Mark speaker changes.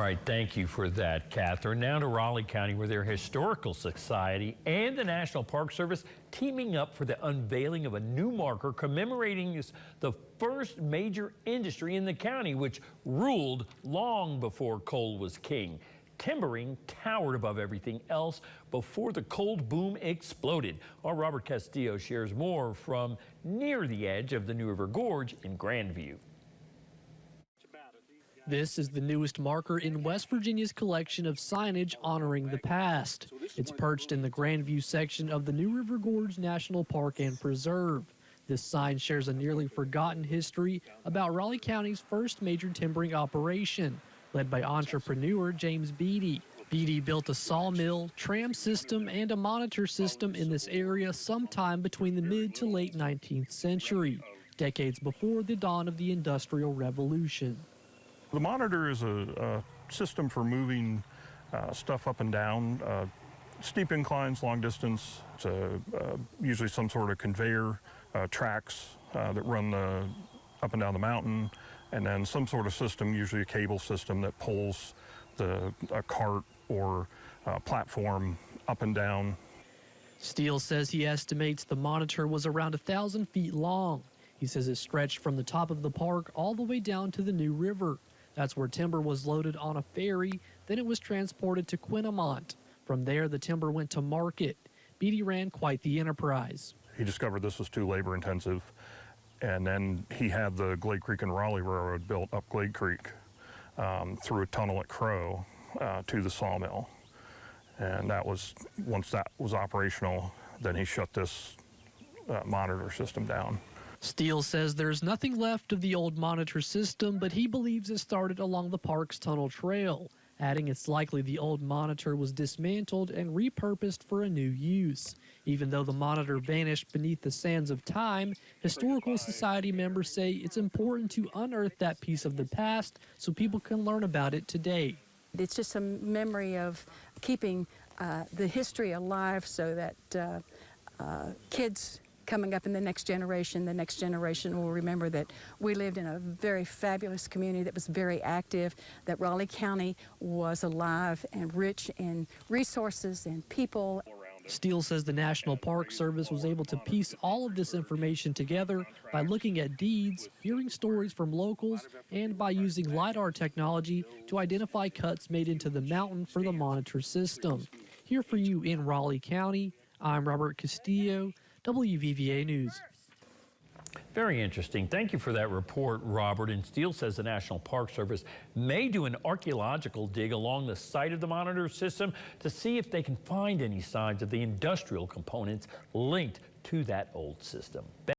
Speaker 1: right, thank you for that, Catherine. Now to Raleigh County, where their Historical Society and the National Park Service teaming up for the unveiling of a new marker commemorating the first major industry in the county, which ruled long before coal was king. Timbering towered above everything else before the coal boom exploded. Our Robert Castillo shares more from near the edge of the New River Gorge in Grandview.
Speaker 2: This is the newest marker in West Virginia's collection of signage honoring the past. It's perched in the Grandview section of the New River Gorge National Park and Preserve. This sign shares a nearly forgotten history about Raleigh County's first major timbering operation, led by entrepreneur James Beatty. Beatty built a sawmill, tram system, and a monitor system in this area sometime between the mid to late 19th century, decades before the dawn of the Industrial Revolution.
Speaker 3: The monitor is a system for moving stuff up and down, steep inclines, long distance. It's usually some sort of conveyor, tracks that run up and down the mountain, and then some sort of system, usually a cable system, that pulls a cart or platform up and down.
Speaker 2: Steele says he estimates the monitor was around 1,000 feet long. He says it stretched from the top of the park all the way down to the New River. That's where timber was loaded on a ferry, then it was transported to Quinnamont. From there, the timber went to market. Beatty ran quite the enterprise.
Speaker 3: He discovered this was too labor intensive, and then he had the Glade Creek and Raleigh Railroad built up Glade Creek through a tunnel at Crow to the sawmill. And that was, once that was operational, then he shut this monitor system down.
Speaker 2: Steele says there's nothing left of the old monitor system, but he believes it started along the park's tunnel trail, adding it's likely the old monitor was dismantled and repurposed for a new use. Even though the monitor vanished beneath the sands of time, Historical Society members say it's important to unearth that piece of the past so people can learn about it today.
Speaker 4: It's just a memory of keeping the history alive so that kids coming up in the next generation will remember that we lived in a very fabulous community that was very active, that Raleigh County was alive and rich in resources and people.
Speaker 2: Steele says the National Park Service was able to piece all of this information together by looking at deeds, hearing stories from locals, and by using LiDAR technology to identify cuts made into the mountain for the monitor system. Here for you in Raleigh County, I'm Robert Castillo, WVVA News.
Speaker 1: Very interesting. Thank you for that report, Robert. And Steele says the National Park Service may do an archaeological dig along the site of the monitor system to see if they can find any signs of the industrial components linked to that old system.